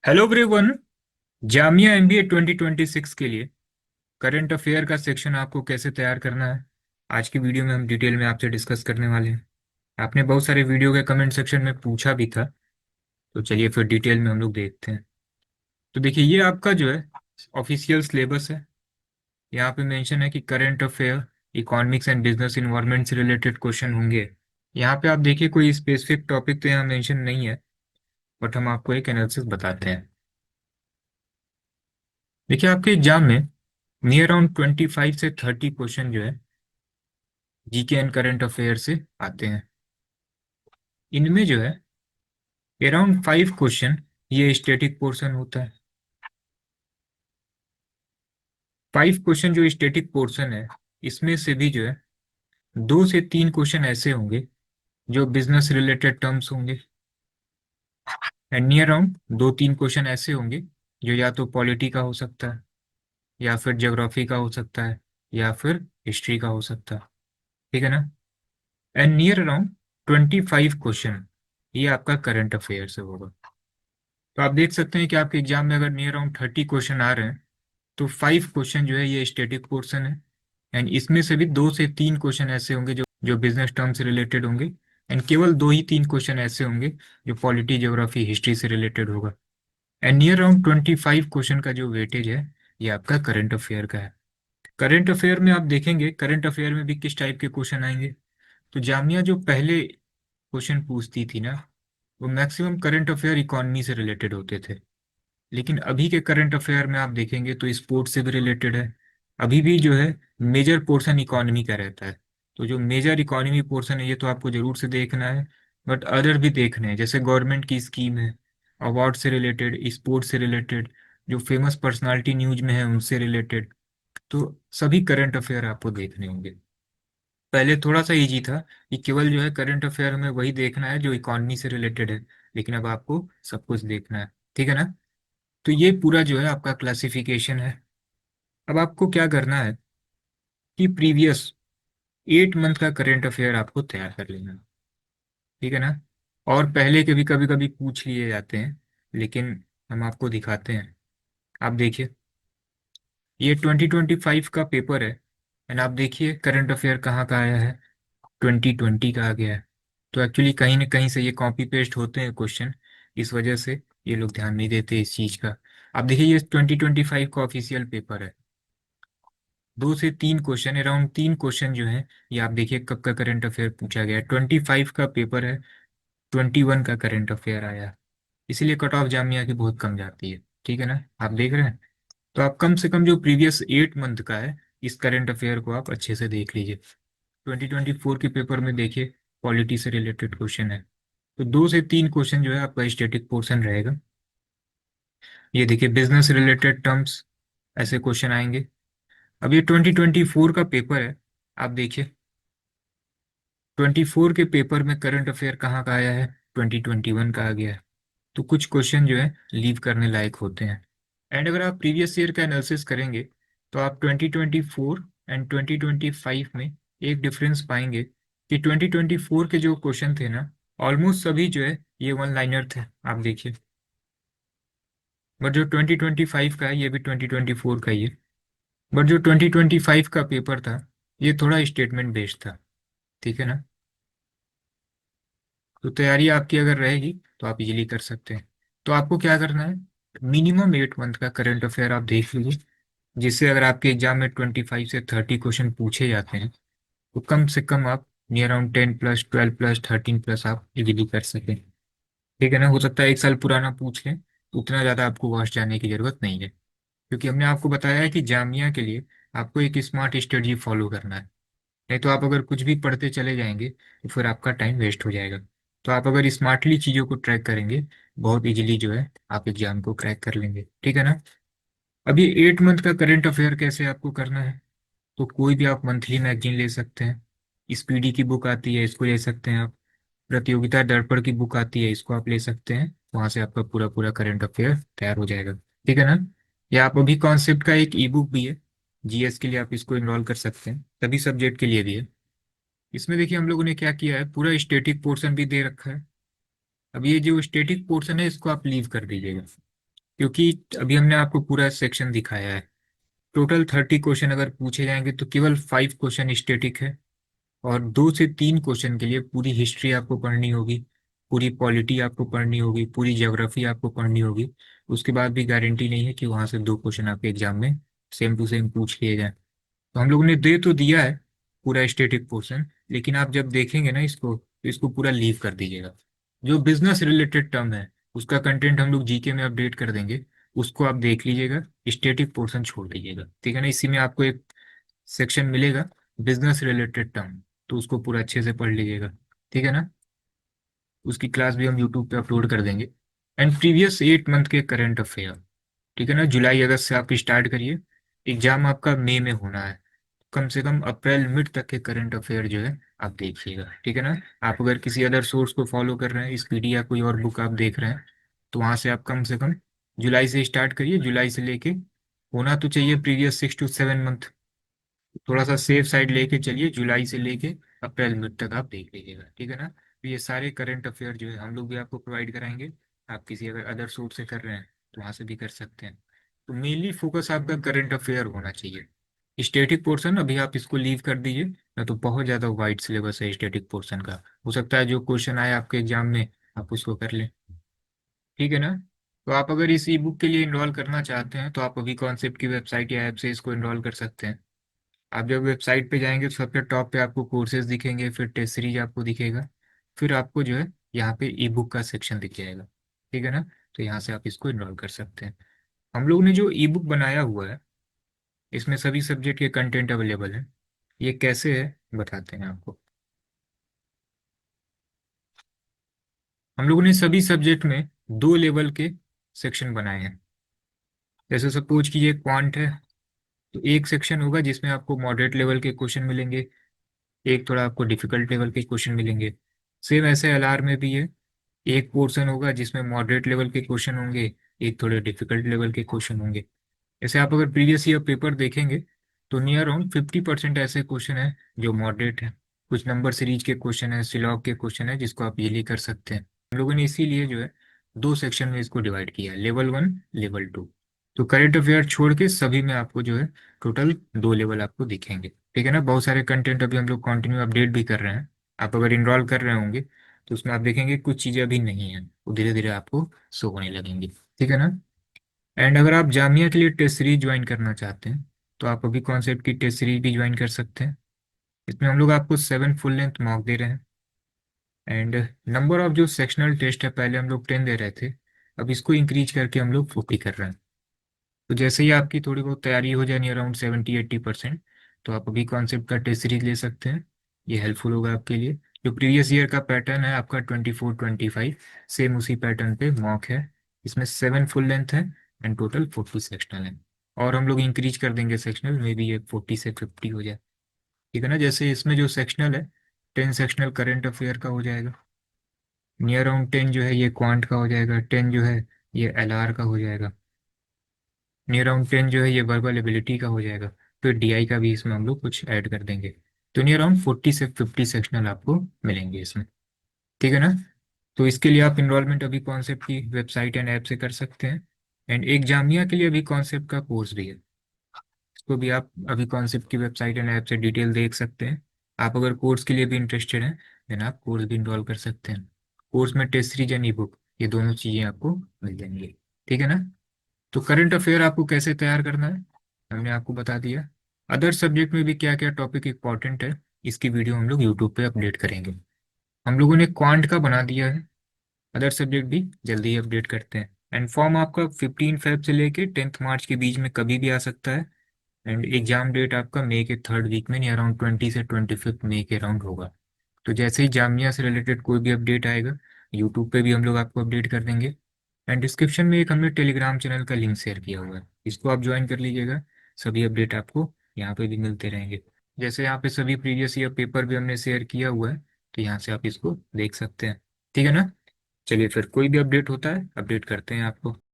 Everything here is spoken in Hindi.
Hello everyone. जामिया एमबीए 2026 के लिए करंट अफेयर का सेक्शन आपको कैसे तैयार करना है, आज की वीडियो में हम डिटेल में आपसे डिस्कस करने वाले हैं। आपने बहुत सारे वीडियो के कमेंट सेक्शन में पूछा भी था, तो चलिए फिर डिटेल में हम लोग देखते हैं। तो देखिए, ये आपका जो है ऑफिशियल सिलेबस है। यहाँ पे मेंशन है कि current affair, economics and business environment से रिलेटेड क्वेश्चन होंगे। यहाँ पे आप देखिए, कोई स्पेसिफिक टॉपिक तो यहाँ मेंशन नहीं है, बट हम आपको एक एनालिसिस बताते हैं। देखिए, आपके एग्जाम में नियर अराउंड 25 से 30 क्वेश्चन जो है जीके एंड करंट अफेयर से आते हैं। इनमें जो है अराउंड 5 क्वेश्चन ये स्टैटिक पोर्शन होता है। 5 क्वेश्चन जो स्टैटिक पोर्शन है, इसमें से भी जो है 2 से 3 क्वेश्चन ऐसे होंगे जो बिजनेस रिलेटेड टर्म्स होंगे, एंड नियर अराउंड 2-3 क्वेश्चन ऐसे होंगे जो या तो पॉलिटी का हो सकता है, या फिर ज्योग्राफी का हो सकता है, या फिर हिस्ट्री का हो सकता है। ठीक है ना। एंड नियर अराउंड 25 क्वेश्चन ये आपका करंट अफेयर से होगा। तो आप देख सकते हैं कि आपके एग्जाम में अगर नियर अराउंड 30 क्वेश्चन आ रहे हैं, तो 5 क्वेश्चन जो है ये स्टैटिक पोर्शन है, एंड इसमें से भी 2 से 3 क्वेश्चन ऐसे होंगे जो बिजनेस टर्म से रिलेटेड होंगे, एंड केवल 2 ही 3 क्वेश्चन ऐसे होंगे जो पॉलिटी ज्योग्राफी हिस्ट्री से रिलेटेड होगा। एंड नियर अराउंड 25 क्वेश्चन का जो वेटेज है ये आपका करंट अफेयर का है। करंट अफेयर में आप देखेंगे, करंट अफेयर में भी किस टाइप के क्वेश्चन आएंगे। तो जामिया जो पहले क्वेश्चन पूछती थी ना, वो मैक्सिमम करंट अफेयर इकोनॉमी से रिलेटेड होते थे। लेकिन अभी के करंट अफेयर में आप देखेंगे तो स्पोर्ट्स से भी रिलेटेड है। अभी भी जो है मेजर पोर्शन इकोनॉमी का रहता है। तो जो मेजर इकोनॉमी पोर्शन है ये तो आपको जरूर से देखना है, बट अदर भी देखने हैं, जैसे गवर्नमेंट की स्कीम है, अवार्ड से रिलेटेड, स्पोर्ट्स से रिलेटेड, जो फेमस पर्सनालिटी न्यूज में है उनसे रिलेटेड। तो सभी करंट अफेयर आपको देखने होंगे। पहले थोड़ा सा इजी था कि केवल जो है करंट अफेयर में वही देखना है जो इकोनॉमी से रिलेटेड है, लेकिन अब आपको सब कुछ देखना है। ठीक है ना। तो ये पूरा जो है आपका क्लासिफिकेशन है। अब आपको क्या करना है कि प्रीवियस 8 मंथ का करंट अफेयर आपको तैयार कर लेना है। ठीक है ना। और पहले के भी कभी कभी पूछ लिए जाते हैं, लेकिन हम आपको दिखाते हैं। आप देखिए, ये 2025 का पेपर है, एंड आप देखिए करंट अफेयर कहाँ का आया है, 2020 का आ गया है। तो एक्चुअली कहीं ना कहीं से ये कॉपी पेस्ट होते हैं क्वेश्चन, इस वजह से ये लोग ध्यान नहीं देते इस चीज़ का। आप देखिए, ये 2025 का ऑफिशियल पेपर है। 2 से 3 क्वेश्चन, अराउंड 3 क्वेश्चन जो है ये आप देखिए कब का करंट अफेयर पूछा गया है। 25 का पेपर है, 21 का करंट अफेयर आया। इसीलिए कट ऑफ जामिया की बहुत कम जाती है। ठीक है ना, आप देख रहे हैं। तो आप कम से कम जो प्रीवियस 8 मंथ का है, इस करंट अफेयर को आप अच्छे से देख लीजिए। 2024 के पेपर में देखिए पॉलिटी से रिलेटेड क्वेश्चन है। तो 2 से 3 क्वेश्चन जो है आपका स्टैटिक पोर्शन रहेगा। ये देखिए बिजनेस रिलेटेड टर्म्स, ऐसे क्वेश्चन आएंगे। अब ये 2024 का पेपर है, आप देखिए 24 के पेपर में करंट अफेयर कहाँ का आया है, 2021 का आ गया है। तो कुछ क्वेश्चन जो है लीव करने लायक होते हैं। एंड अगर आप प्रीवियस ईयर का एनालिसिस करेंगे, तो आप 2024 एंड 2025 में एक डिफरेंस पाएंगे कि 2024 के जो क्वेश्चन थे ना, ऑलमोस्ट सभी जो है ये वन लाइनर थे। आप देखिए, बट जो 2025 का है ये भी 2024 का ही है। बट जो 2025 का पेपर था ये थोड़ा स्टेटमेंट बेस्ड था। ठीक है ना। तो तैयारी आपकी अगर रहेगी तो आप इजीली कर सकते हैं। तो आपको क्या करना है, मिनिमम 8 मंथ का करंट अफेयर आप देख लीजिए, जिससे अगर आपके एग्जाम में 25 से 30 क्वेश्चन पूछे जाते हैं, तो कम से कम आप नियर अराउंड 10+12+13+ आप इजीली कर सकें। ठीक है ना। हो सकता है 1 साल पुराना पूछ लें, तो उतना ज़्यादा आपको वॉश जाने की जरूरत नहीं है, क्योंकि हमने आपको बताया है कि जामिया के लिए आपको एक स्मार्ट स्ट्रेटजी फॉलो करना है। नहीं तो आप अगर कुछ भी पढ़ते चले जाएंगे तो फिर आपका टाइम वेस्ट हो जाएगा। तो आप अगर स्मार्टली चीज़ों को ट्रैक करेंगे, बहुत इजीली जो है आप एग्जाम को क्रैक कर लेंगे। ठीक है ना। अभी 8 मंथ का करंट अफेयर कैसे आपको करना है, तो कोई भी आप मंथली मैगजीन ले सकते हैं, स्पीडी की बुक आती है इसको ले सकते हैं आप, प्रतियोगिता दर्पण की बुक आती है इसको आप ले सकते हैं। वहां से आपका पूरा पूरा करंट अफेयर तैयार हो जाएगा। ठीक है ना। या आप अभी कॉन्सेप्ट का एक ई बुक भी है, जीएस के लिए आप इसको इनरोल कर सकते हैं, सभी सब्जेक्ट के लिए भी है। इसमें देखिए हम लोगों ने क्या किया है, पूरा स्टैटिक पोर्शन भी दे रखा है। अब ये जो स्टैटिक पोर्शन है इसको आप लीव कर दीजिएगा। क्योंकि अभी हमने आपको पूरा सेक्शन दिखाया है। टोटल 30 क्वेश्चन अगर पूछे जाएंगे तो केवल 5 क्वेश्चन स्टेटिक है, और 2 से 3 क्वेश्चन के लिए पूरी हिस्ट्री आपको पढ़नी होगी, पूरी पॉलिटी आपको पढ़नी होगी, पूरी ज्योग्राफी आपको पढ़नी होगी। उसके बाद भी गारंटी नहीं है कि वहां से 2 क्वेश्चन आपके एग्जाम में सेम टू सेम पूछ लिए जाए। तो हम लोगों ने दे तो दिया है पूरा स्टेटिक पोर्शन, लेकिन आप जब देखेंगे ना इसको तो इसको पूरा लीव कर दीजिएगा। जो बिजनेस रिलेटेड टर्म है उसका कंटेंट हम लोग जीके में अपडेट कर देंगे, उसको आप देख लीजिएगा। स्टेटिक पोर्शन छोड़ दीजिएगा, ठीक है ना। इसी में आपको एक सेक्शन मिलेगा बिजनेस रिलेटेड टर्म, तो उसको पूरा अच्छे से पढ़ लीजिएगा, ठीक है ना। उसकी क्लास भी हम यूट्यूब पे अपलोड कर देंगे। एंड प्रीवियस 8 मंथ के करंट अफेयर, ठीक है ना, जुलाई अगस्त से आप स्टार्ट करिए। एग्जाम आपका मई में होना है, कम से कम अप्रैल मिड तक के करंट अफेयर जो है आप देखिएगा, ठीक है ना। आप अगर किसी अदर सोर्स को फॉलो कर रहे हैं, इस पीडी या कोई और बुक आप देख रहे हैं, तो वहां से आप कम से कम जुलाई से स्टार्ट करिए। जुलाई से लेके होना तो चाहिए प्रीवियस 6 to 7 मंथ, थोड़ा सा सेफ साइड लेके चलिए। जुलाई से लेके अप्रैल मिड तक आप देख लीजिएगा, ठीक है ना। तो ये सारे करंट अफेयर जो है हम लोग भी आपको प्रोवाइड कराएंगे। आप किसी अगर अदर सोर्स से कर रहे हैं तो वहाँ से भी कर सकते हैं। तो मेनली फोकस आपका करंट अफेयर होना चाहिए। स्टैटिक पोर्शन अभी आप इसको लीव कर दीजिए, ना तो बहुत ज़्यादा वाइड सिलेबस है स्टैटिक पोर्शन का। हो सकता है जो क्वेश्चन आए आपके एग्जाम में आप उसको कर लें, ठीक है ना। तो आप अगर इस ई बुक के लिए इनरोल करना चाहते हैं तो आप अभी कॉन्सेप्ट की वेबसाइट या ऐप से इसको इनरोल कर सकते हैं। आप जब वेबसाइट पे जाएंगे तो सबसे टॉप पे आपको कोर्सेज दिखेंगे, फिर टेस्ट सीरीज आपको दिखेगा, फिर आपको जो है यहाँ पे ई बुक का सेक्शन दिख जाएगा, ठीक है ना। तो यहाँ से आप इसको इनरोल कर सकते हैं। हम लोग ने जो ई बुक बनाया हुआ है इसमें सभी सब्जेक्ट के कंटेंट अवेलेबल है। ये कैसे है बताते हैं आपको। हम लोगों ने सभी सब्जेक्ट में 2 लेवल के सेक्शन बनाए हैं। जैसे सपोज कीजिए क्वांट है, तो एक सेक्शन होगा जिसमें आपको मॉडरेट लेवल के क्वेश्चन मिलेंगे, एक थोड़ा आपको डिफिकल्ट लेवल के क्वेश्चन मिलेंगे। सेम ऐसे एलआर में भी है, एक पोर्शन होगा जिसमें मॉडरेट लेवल के क्वेश्चन होंगे, एक थोड़े डिफिकल्ट लेवल के क्वेश्चन होंगे। जैसे आप अगर प्रीवियस ईयर पेपर देखेंगे तो नियर अराउंड 50% ऐसे क्वेश्चन है जो मॉडरेट है। कुछ नंबर सीरीज के क्वेश्चन है, सिलॉग के क्वेश्चन है जिसको आप इजीली कर सकते हैं। हम लोगों ने इसीलिए जो है 2 सेक्शन में इसको डिवाइड किया है, लेवल 1 लेवल 2। तो करंट अफेयर छोड़ के सभी में आपको जो है टोटल 2 लेवल आपको दिखेंगे, ठीक है ना। बहुत सारे कंटेंट अभी हम लोग कंटिन्यू अपडेट भी कर रहे हैं। आप अगर इनरोल कर रहे होंगे तो उसमें आप देखेंगे कुछ चीज़ें अभी नहीं है, वो धीरे धीरे आपको शो होने लगेंगी, ठीक है ना। एंड अगर आप जामिया के लिए टेस्ट सीरीज ज्वाइन करना चाहते हैं तो आप अभी कॉन्सेप्ट की टेस्ट सीरीज भी ज्वाइन कर सकते हैं। इसमें हम लोग आपको 7 फुल लेंथ मॉक दे रहे हैं। एंड नंबर ऑफ जो सेक्शनल टेस्ट है, पहले हम लोग 10 दे रहे थे, अब इसको इंक्रीज करके हम लोग 40 कर रहे हैं। तो जैसे ही आपकी थोड़ी बहुत तैयारी हो जाए अराउंड 70-80%, तो आप अभी कॉन्सेप्ट का टेस्ट सीरीज ले सकते हैं। ये हेल्पफुल होगा आपके लिए। जो प्रीवियस ईयर का पैटर्न है आपका 24-25, सेम उसी पैटर्न पे मॉक है। इसमें 7 फुल लेंथ है एंड टोटल 40 सेक्शनल है। और हम लोग इंक्रीज कर देंगे सेक्शनल में भी, ये 40 से 50 हो जाए, ठीक है ना। जैसे इसमें जो सेक्शनल है 10 सेक्शनल करंट अफेयर का हो जाएगा, नियर अराउंड 10 जो है ये क्वांट का हो जाएगा, 10 जो है ये एलआर का हो जाएगा, नियर अराउंड 10 जो है ये वर्बल एबिलिटी का हो जाएगा। फिर डीआई का भी इसमें हम लोग कुछ ऐड कर देंगे। तो नियर अराउंड 40 से 50 सेक्शनल आपको मिलेंगे इसमें, ठीक है ना। तो इसके लिए आप इनरोलमेंट अभी कॉन्सेप्ट की वेबसाइट एंड ऐप से कर सकते हैं। एंड एक जामिया के लिए अभी कॉन्सेप्ट का कोर्स भी है, इसको भी आप अभी कॉन्सेप्ट की वेबसाइट एंड ऐप से डिटेल देख सकते हैं। आप अगर कोर्स के लिए भी इंटरेस्टेड हैं देन आप कोर्स भी इनरोल कर सकते हैं। कोर्स में test series and e book ये दोनों चीज़ें आपको मिल जाएंगी, ठीक है ना। तो करंट अफेयर आपको कैसे तैयार करना है हमने आपको बता दिया। अदर सब्जेक्ट में भी क्या क्या टॉपिक इंपॉर्टेंट है इसकी वीडियो हम लोग यूट्यूब पे अपडेट करेंगे। हम लोगों ने क्वांट का बना दिया है, अदर सब्जेक्ट भी जल्दी ही अपडेट करते हैं। एंड फॉर्म आपका 15 फेब से लेके 10 मार्च के बीच में कभी भी आ सकता है। एंड एग्जाम डेट आपका मई के 3rd वीक में, नहीं अराउंड 20 से 25 मई के अराउंड होगा। तो जैसे ही जामिया से रिलेटेड कोई भी अपडेट आएगा यूट्यूब पे भी हम लोग आपको अपडेट कर देंगे। एंड डिस्क्रिप्शन में एक हमने टेलीग्राम चैनल का लिंक शेयर किया हुआ है, इसको आप ज्वाइन कर लीजिएगा। सभी अपडेट आपको यहाँ पे भी मिलते रहेंगे। जैसे यहाँ पे सभी प्रीवियस ईयर पेपर भी हमने शेयर किया हुआ है, तो यहाँ से आप इसको देख सकते हैं, ठीक है ना। चलिए फिर कोई भी अपडेट होता है अपडेट करते हैं आपको।